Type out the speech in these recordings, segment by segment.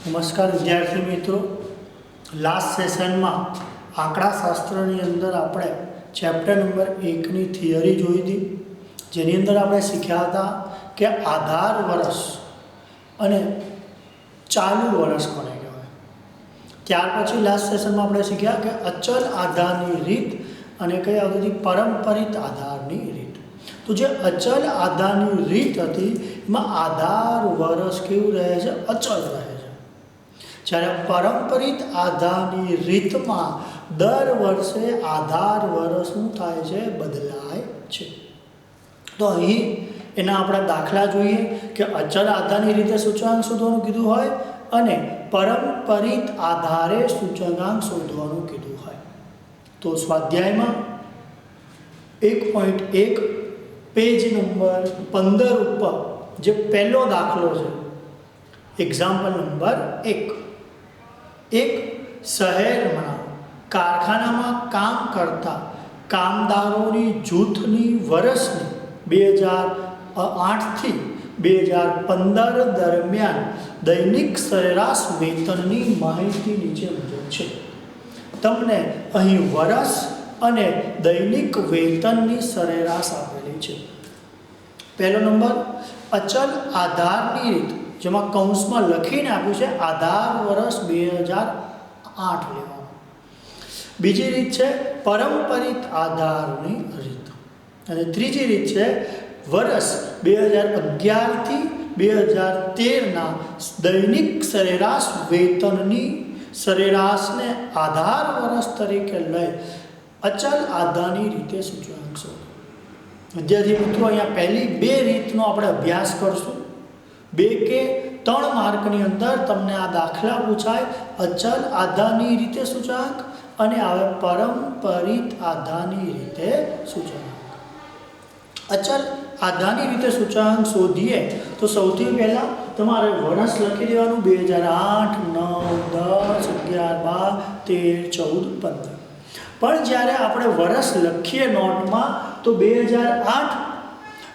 નમસ્કાર વિદ્યાર્થી મિત્રો, લાસ્ટ સેશનમાં આંકડાશાસ્ત્રની અંદર આપણે ચેપ્ટર નંબર 1ની થિયરી જોઈ હતી, જેની અંદર આપણે શીખ્યા હતા કે આધાર વર્ષ અને ચાલુ વર્ષ કોને કહેવાય. ત્યાર પછી લાસ્ટ સેશનમાં આપણે શીખ્યા કે અચલ આધારની રીત અને કઈ આવતી હતી, પરંપરિત આધારની રીત. તો જે અચલ આધારની રીત હતી એમાં આધાર વર્ષ કેવું રહે છે, અચલ રહે છે. જ્યારે પરંપરિત આધારની રીતમાં દર વર્ષે આધાર વર્ષ શું થાય છે, બદલાય છે. તો અહીં એના આપણા દાખલા જોઈએ કે અચલ આધારની રીતે સૂચકાંક શોધવાનું કીધું હોય અને પરંપરિત આધારે સૂચકાંક શોધવાનું કીધું હોય. તો સ્વાધ્યાયમાં 1.1 પેજ નંબર 15 ઉપર જે પહેલો દાખલો છે, એક્ઝામ્પલ નંબર 1. એક શહેરમાં કારખાનામાં કામ કરતા કામદારોની જૂથની વર્ષની 2008 થી 2015 દરમિયાન દૈનિક સરેરાશ વેતનની માહિતી નીચે મુજબ છે. તમને અહીં વર્ષ અને દૈનિક વેતનની સરેરાશ આપેલી છે. પહેલો નંબર, અચલ આધારની રીત, જેમાં કૌંસમાં લખીને આપ્યું છે આધાર વર્ષ 2008 લેવાનું. બીજી રીત છે પરંપરિત આધારની રીત, અને ત્રીજી રીત છે વર્ષ 2011 થી 2013ના દૈનિક સરેરાશ વેતનની સરેરાશને આધાર વર્ષ તરીકે લઈ અચલ આધારની રીતે સૂચકાંક શોધો. વિદ્યાર્થી મિત્રો, અહીંયા પહેલી બે રીતનો આપણે અભ્યાસ કરશું. 2 કે 3 માર્કની અંદર તમને આ દાખલા પૂછાય, અચલ આધારની રીતે સૂચકાંક અને આવે પરંપરિત આધારની રીતે સૂચકાંક. અચલ આધારની રીતે સૂચકાંક શોધીએ તો સૌથી પહેલાં તમારે વર્ષ લખી દેવાનું, 2008, 9, 10, 11, 12, 13, 14, 15. પણ જ્યારે આપણે વર્ષ લખીએ નોટમાં તો 2008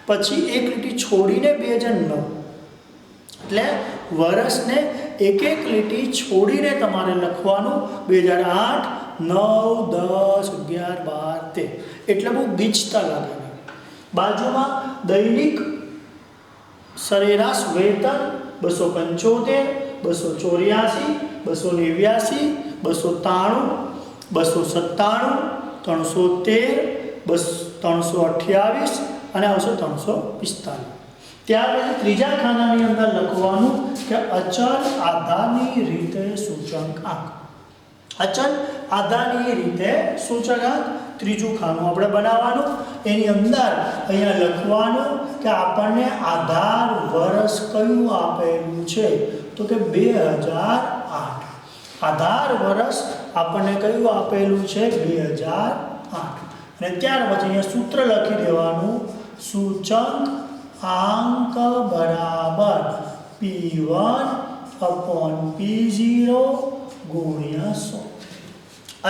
પછી એક લીટી છોડીને 2009, એટલે વર્ષને એક એક લીટી છોડીને તમારે લખવાનું 2008, 9, 10, 11, 12, 13. એટલે બહુ ગીચતા લાગે. બાજુમાં દૈનિક સરેરાશ વેતન 275, 284, 289, 293, 297, 313, 328 અને આવશે 345. ત્યાર પછી ત્રીજા ખાનાની અંદર લખવાનું કે અચલ આધારની રીતે સૂચકાંક. અચલ આધારની રીતે સૂચકાંક ત્રીજું ખાનું આપણે બનાવવાનું. એની અંદર અહીંયા લખવાનું કે આપણને આધાર વર્ષ કયું આપેલું છે, તો કે 2008. આધાર વર્ષ આપણને કયું આપેલું છે, 2008. અને ત્યાર પછી અહીંયા સૂત્ર લખી દેવાનું, સૂચકાંક આંક બરાબર P1/P0 ગુણ્યા 100.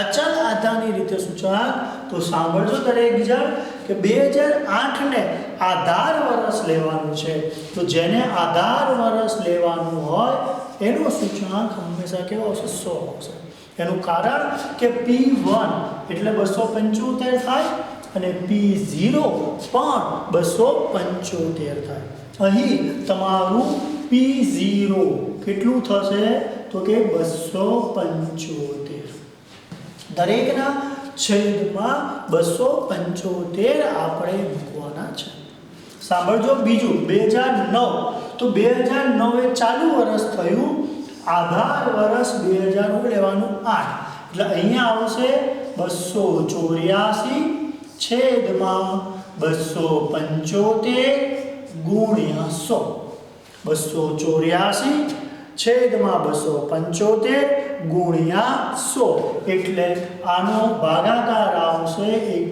અચલ આધારની રીતે સૂચકાંક. તો સાંભળજો દરેક જણ કે 2008ને આધાર વર્ષ લેવાનું છે. તો જેને આધાર વર્ષ લેવાનું હોય એનો સૂચકાંક હંમેશા કેવો આવશે, 100 આવશે. એનું કારણ કે P1 એટલે 275 થાય અને P0 પણ 275 થાય. અહીં તમારું P0 કેટલું થશે, તો કે 275. દરેકના છેદમાં 275 આપણે મૂકવાના છે. સાંભળજો બીજું, 2009, તો 2009 એ ચાલુ વર્ષ થયું. આધાર વર્ષ 2000 લેવાનું 8, એટલે અહીંયા આવશે 284 છેદમાં 275 ગુણ્યા 100. 284 છેદમાં 275 ગુણ્યા 100, એટલે આનો ભાગાકાર આવશે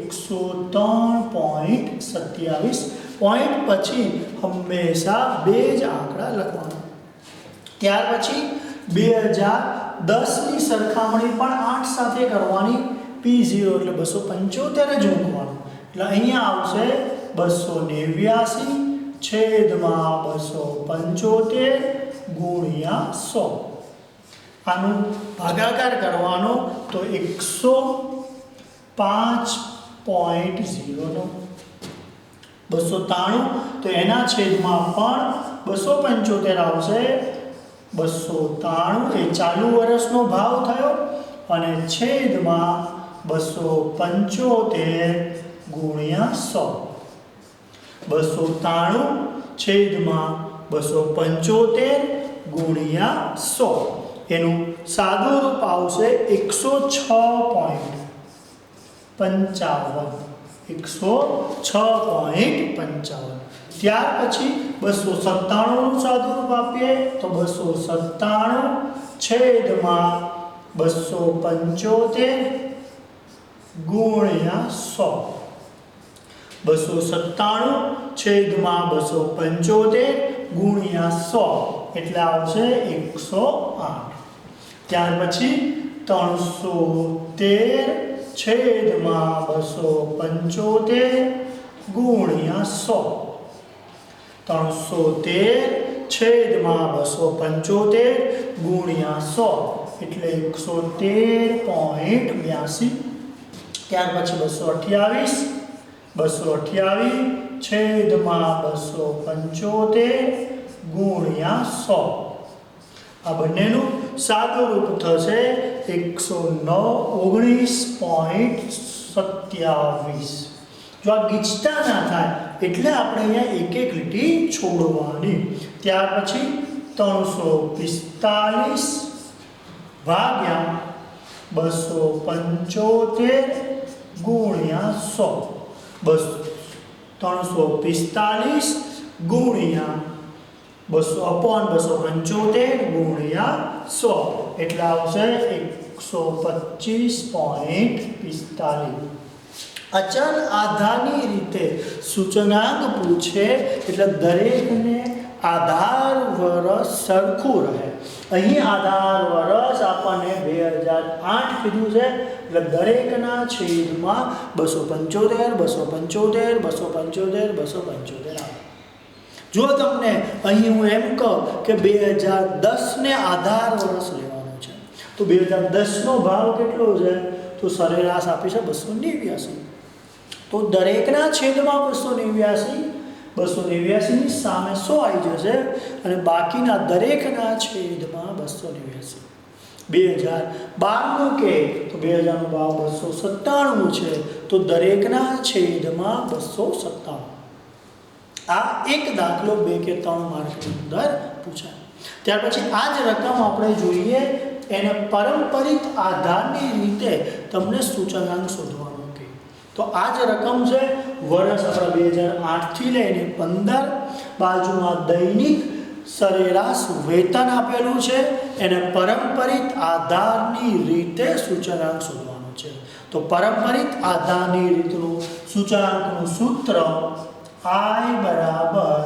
103.27. પોઈન્ટ પછી હંમેશા 2 જ આંકડા લખવાના. ત્યાર પછી 2010ની સરખામણી પણ 8 સાથે કરવાની. P0 એટલે 275 જ મૂકવાનું. એટલે અહીંયા આવશે 289 છેદમાં 275 ગુણ્યા 100. આનું ભાગાકાર કરવાનો તો 105.09 293 તો એના છેદમાં પણ 275 આવશે 293 એ ચાલુ વર્ષનો ભાવ થયો અને છેદમાં 275 ગુણ્યા 100 293 છેદમાં 275 ગુણ્યા 100 એનું સાદું રૂપ આવશે 106.55 106.55 ત્યાર પછી 297 નું સાદું રૂપ આપીએ તો 297 છેદમાં 275 ગુણ્યા 100 297 છેદમાં 275 ગુણ્યા 100 એટલે આવશે 108 ત્યાર પછી 313 છેદમાં 275 ગુણ્યા 100 313 છેદમાં 275 ગુણ્યા 100 એટલે 113.82 ત્યાર પછી 228 છેદમાં 275 ગુણ્યા 100 આ બંનેનું સાદું રૂપ થશે 119.27 જો આ ગીચતા ના થાય એટલે આપણે અહીંયા એક એક લીટી છોડવાની ત્યાર પછી 345 ભાગ્યા 275 ગુણ્યા 100 345 ગુણ્યા 275 ગુણ્યા 100 એટલે આવશે 125.45 અચલ આધારની રીતે સૂચનાંક પૂછે એટલે દરેકને આધાર વર્ષ સરખું રહે અહીં આધાર વર્ષ આપણને 2008 કીધું છે એટલે દરેકના છેદમાં 275 275 275 275 આવે જો તમને અહીં હું એમ કહું કે 2010 ને આધાર વર્ષ લેવાનો છે તો 2010 નો ભાવ કેટલો છે તો સરેરાશ આપી છે 289 તો દરેકના છેદમાં 289 ની સામે 100 આવી જશે અને બાકીના દરેકના છેદમાં 289 2012 નું કે તો 2000 નો ભાવ 297 છે તો દરેકના છેદમાં 297 આ એક દાખલો 2 કે 3 માર્કની અંદર પૂછાય ત્યાર પછી આ જ રકમ આપણે જોઈએ એને પારંપરિક આધારની રીતે તમને સૂચકાંક શોધવાનો કે તો આ જ રકમ છે વર્ષ આપણા 2008 થી લઈને 15 બાજુમાં દૈનિક સરેરાશ વેતન આપેલું છે એને પારંપરિક આધારની રીતે સૂચકાંક શોધવાનો છે તો પારંપરિક આધારની રીતનું સૂચકાંકનું સૂત્ર I બરાબર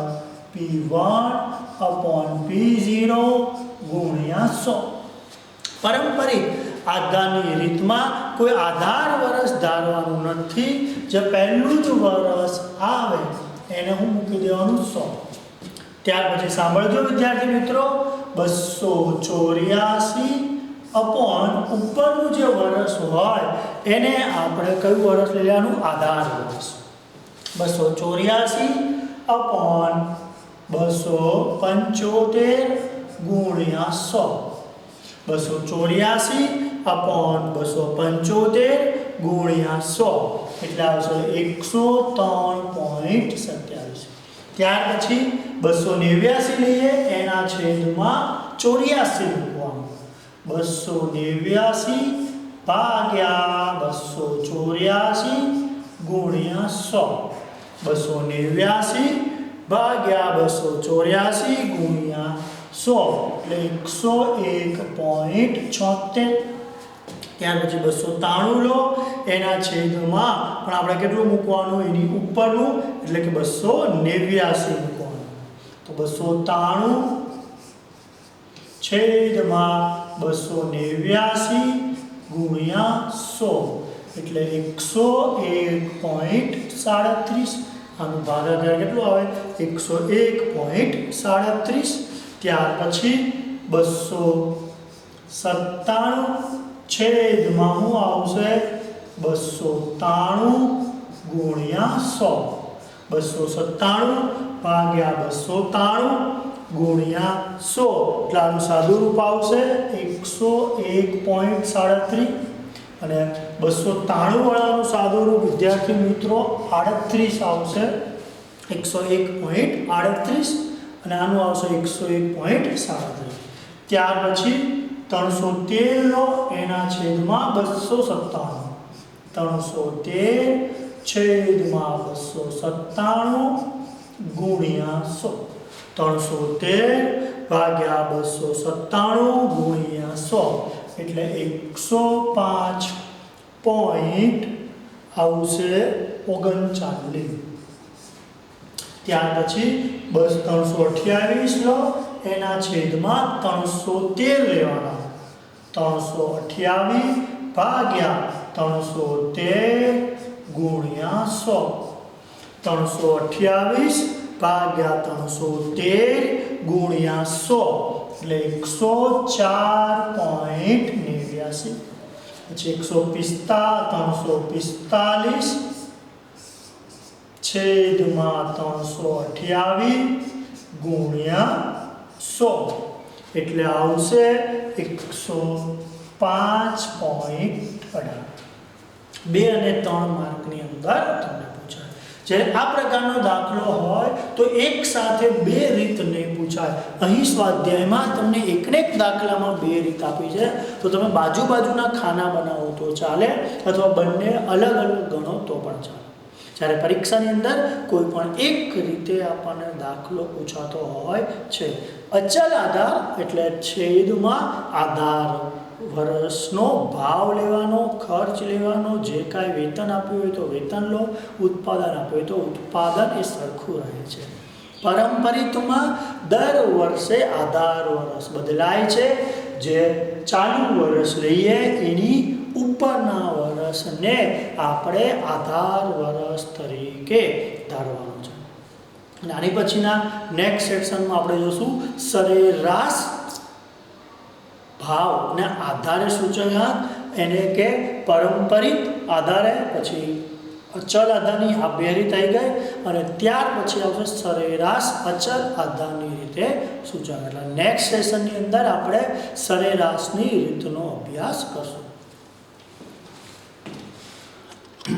P1/P0 ગુણ્યા 100 પારંપરિક આધારની રીતમાં કોઈ આધાર વર્ષ ધારવાનું નથી જે પહેલું જ વર્ષ આવે એને હું મૂકી દેવાનું 100 ત્યાર પછી સાંભળજો વિદ્યાર્થી મિત્રો 284 ઉપરનું જે વર્ષ હોય એને આપણે કયું વર્ષ લઈ લેવાનું આધાર વર્ષ 284/275 ગુણ્યા 100 284/275 ગુણ્યા 100 એટલે આવશે 103.27 ત્યાર પછી 289 લઈએ એના છેદમાં 84 મૂકવાનું 289 ભાગ્યા 284 ગુણ્યા 100 289 ભાગ્યા 284 ગુણ્યા 100 એટલે 101.76 ત્યાર પછી 293 લો એના છેદમાં પણ આપણે કેટલું મૂકવાનું એની ઉપરનું એટલે કે 289 મૂકવાનું તો 293 છેદમાં 289 ગુણ્યા 100 એટલે 101.37 આનું ભાગાકાર કેટલું આવે 101.37 ત્યાર પછી 293 97 છેદમાં શું આવશે 293 ગુણ્યા 100 297 ભાગ્યા 293 ગુણ્યા 100 એટલે આનું સાદું રૂપ આવશે 101.37 અને 293 વાળાનું સાદું રૂપ વિદ્યાર્થી મિત્રો 38 આવશે 101.38 અને આનું આવશે 101.37 ત્યાર પછી 313 લો એના છેદમાં 297 313 છેદમાં 297 ગુણ્યા 100 313 ભાગ્યા 297 ગુણ્યા 100 એટલે 105 પોઈન્ટ આવશે 39 ત્યાર પછી 328 લો એના છેદમાં 313 લેવાના 328 ભાગ્યા 313 ગુણ્યા 100 328 ભાગ્યા 313 ગુણ્યા 100 એટલે 104.89 પછી 345 છેદમાં 328 ગુણ્યા 100 એટલે આવશે 105.18 2 અને 3 માર્કની અંદર તમને પૂછાય જ્યારે આ પ્રકારનો દાખલો હોય તો એક સાથે બે રીત નહીં પૂછાય અહીં સ્વાધ્યાયમાં તમને એકને એક દાખલામાં બે રીત આપી છે તો તમે બાજુના ખાના બનાવો તો ચાલે અથવા બંને અલગ અલગ ગણો તો પણ ચાલે જ્યારે પરીક્ષાની અંદર કોઈ પણ એક રીતે આપણને દાખલો પૂછાતો હોય છે અચલ આધાર એટલે છેદમાં આધાર વર્ષનો ભાવ લેવાનો ખર્ચ લેવાનો જે કાંઈ વેતન આપ્યું હોય તો વેતન લો ઉત્પાદન આપ્યું હોય તો ઉત્પાદન એ સરખું રહે છે પારંપરિકમાં દર વર્ષે આધાર વર્ષ બદલાય છે જે ચાલુ વર્ષ લઈએ એની ઉપરના વર્ષને આપણે આધાર વર્ષ તરીકે ધારવાનું છે અને આની પછીના નેક્સ્ટ સેક્શનમાં આપણે જોશું સરેરાશ ભાવ ને આધારે સૂચકાંક એને કે પારંપરિક આધારે પછી અચલ આધારની આ બે રીત આવી ગઈ અને ત્યાર પછી આવશે સરેરાશ અચલ આધારની રીતે સૂચકાંક એટલે નેક્સ્ટ સેશનની અંદર આપણે સરેરાશની રીતનો અભ્યાસ કરશું